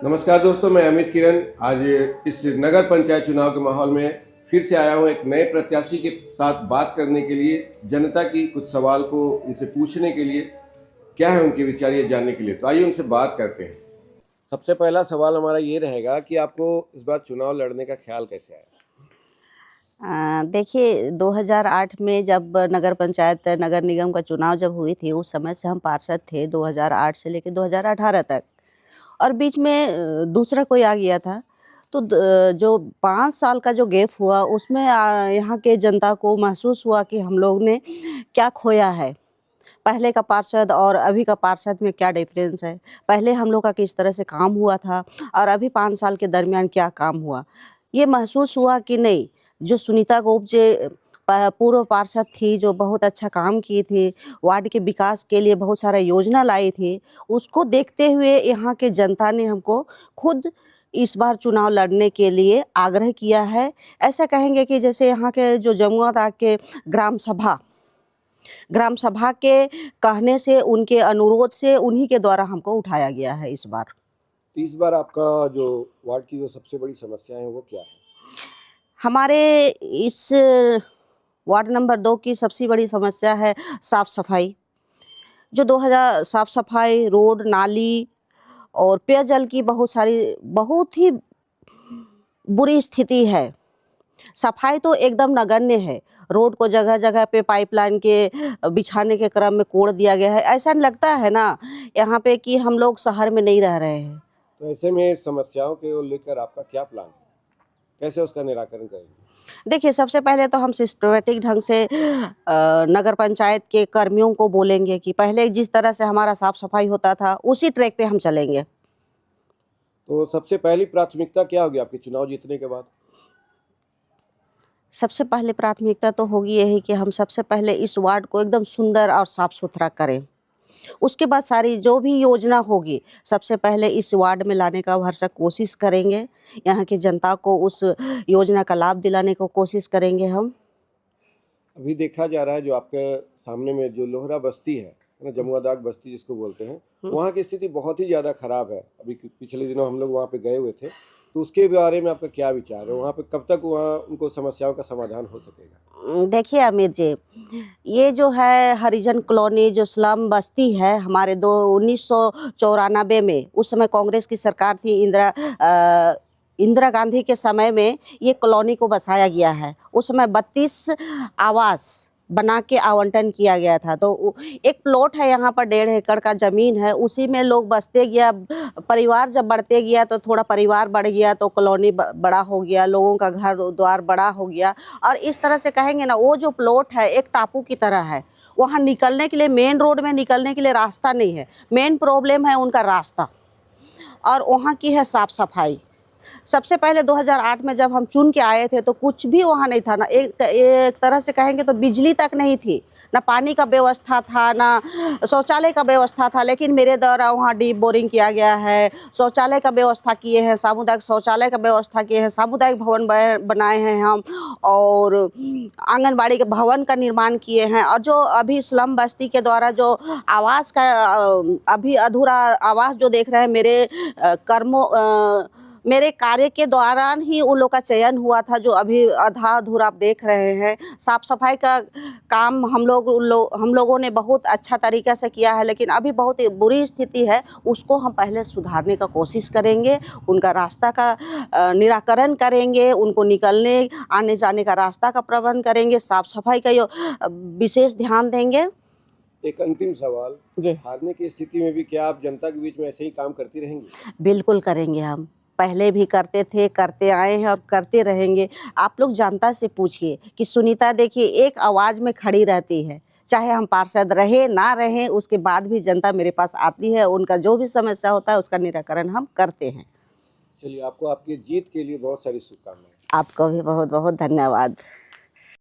नमस्कार दोस्तों, मैं अमित किरण। आज इस नगर पंचायत चुनाव के माहौल में फिर से आया हूं एक नए प्रत्याशी के साथ बात करने के लिए, जनता की कुछ सवाल को उनसे पूछने के लिए, क्या है उनके विचार ये जानने के लिए। तो आइए उनसे बात करते हैं। सबसे पहला सवाल हमारा ये रहेगा कि आपको इस बार चुनाव लड़ने का ख्याल कैसे आया? देखिए 2008 में जब नगर पंचायत नगर निगम का चुनाव जब हुई थी, उस समय से हम पार्षद थे 2008 से लेकर 2018 तक। और बीच में दूसरा कोई आ गया था। तो जो 5 साल का जो गैप हुआ उसमें यहाँ के जनता को महसूस हुआ कि हम लोग ने क्या खोया है। पहले का पार्षद और अभी का पार्षद में क्या डिफरेंस है। पहले हम लोग का किस तरह से काम हुआ था और अभी 5 साल के दरमियान क्या काम हुआ। ये महसूस हुआ कि नहीं, जो सुनीता गोप जी पूर्व पार्षद थी, जो बहुत अच्छा काम की थी, वार्ड के विकास के लिए बहुत सारा योजना लाई थी, उसको देखते हुए यहाँ के जनता ने हमको खुद इस बार चुनाव लड़ने के लिए आग्रह किया है। ऐसा कहेंगे कि जैसे यहाँ के जो जमुआ दाग के ग्राम सभा के कहने से, उनके अनुरोध से, उन्हीं के द्वारा हमको उठाया गया है इस बार। इस बार आपका जो वार्ड की जो सबसे बड़ी समस्या है वो क्या है? हमारे इस वार्ड नंबर 2 की सबसे बड़ी समस्या है साफ़ सफाई। जो 2000 साफ़ सफाई, रोड, नाली और पेयजल की बहुत ही बुरी स्थिति है। सफाई तो एकदम नगण्य है। रोड को जगह-जगह पे पाइपलाइन के बिछाने के क्रम में कोड़ दिया गया है। ऐसा लगता है ना यहाँ पे कि हम लोग शहर में नहीं रह रहे हैं। तो ऐसे में समस्याओं को लेकर आपका क्या प्लान है? कैसे उसका निराकरण करेंगे? देखिए, सबसे पहले तो हम सिस्टमैटिक ढंग से नगर पंचायत के कर्मियों को बोलेंगे कि पहले जिस तरह से हमारा साफ सफाई होता था, उसी ट्रैक पे हम चलेंगे। तो सबसे पहली प्राथमिकता क्या होगी आपके चुनाव जीतने के बाद? सबसे पहले प्राथमिकता तो होगी यही कि हम सबसे पहले इस वार्ड को एकदम सुंदर और साफ सुथरा करें। उसके बाद सारी जो भी योजना होगी, सबसे पहले इस वार्ड में लाने का भरसक कोशिश करेंगे। यहाँ की जनता को उस योजना का लाभ दिलाने को कोशिश करेंगे हम। अभी देखा जा रहा है जो आपके सामने में जो लोहरा बस्ती है ना, जमुआ दाग बस्ती जिसको बोलते हैं, वहाँ की स्थिति बहुत ही ज़्यादा खराब है। अभी पिछले दिनों हम लोग वहाँ पे गए हुए थे, तो उसके बारे में आपका क्या विचार है? वहाँ पे कब तक वहाँ उनको समस्याओं का समाधान हो सकेगा? देखिए अमित जी, ये जो है हरिजन कॉलोनी जो स्लम बस्ती है हमारे 1994 में, उस समय कांग्रेस की सरकार थी, इंदिरा गांधी के समय में ये कॉलोनी को बसाया गया है। उस समय 32 आवास बना के आवंटन किया गया था। तो एक प्लॉट है यहाँ पर 1.5 एकड़ का ज़मीन है, उसी में लोग बसते गया। परिवार जब बढ़ते गया तो थोड़ा परिवार बढ़ गया तो कॉलोनी बड़ा हो गया, लोगों का घर द्वार बड़ा हो गया। और इस तरह से कहेंगे ना, वो जो प्लॉट है एक टापू की तरह है। वहाँ निकलने के लिए, मेन रोड में निकलने के लिए रास्ता नहीं है। मेन प्रॉब्लम है उनका रास्ता, और वहाँ की है साफ़ सफाई। सबसे पहले 2008 में जब हम चुन के आए थे तो कुछ भी वहाँ नहीं था ना। एक तरह से कहेंगे तो बिजली तक नहीं थी, ना पानी का व्यवस्था था, ना शौचालय का व्यवस्था था। लेकिन मेरे द्वारा वहाँ डीप बोरिंग किया गया है, शौचालय का व्यवस्था किए हैं, सामुदायिक शौचालय का व्यवस्था किए हैं, सामुदायिक भवन बनाए हैं हम, और आंगनबाड़ी के भवन का निर्माण किए हैं। और जो अभी स्लम बस्ती के द्वारा जो आवास का अभी अधूरा आवास जो देख रहे हैं, मेरे कार्य के दौरान ही उन लोग का चयन हुआ था, जो अभी आधा अधूरा आप देख रहे हैं। साफ़ सफाई का काम हम लोगों ने बहुत अच्छा तरीक़े से किया है, लेकिन अभी बहुत ही बुरी स्थिति है। उसको हम पहले सुधारने का कोशिश करेंगे, उनका रास्ता का निराकरण करेंगे, उनको निकलने आने जाने का रास्ता का प्रबंध करेंगे, साफ़ सफाई का विशेष ध्यान देंगे। एक अंतिम सवाल जी, हारने की स्थिति में भी क्या आप जनता के बीच में ऐसे ही काम करती रहेंगी? बिल्कुल करेंगे हम। पहले भी करते थे, करते आए हैं और करते रहेंगे। आप लोग जनता से पूछिए कि सुनीता देखिए एक आवाज़ में खड़ी रहती है। चाहे हम पार्षद रहे ना रहें, उसके बाद भी जनता मेरे पास आती है। उनका जो भी समस्या होता है उसका निराकरण हम करते हैं। चलिए, आपको आपकी जीत के लिए बहुत सारी शुभकामनाएं। आपको भी बहुत बहुत धन्यवाद।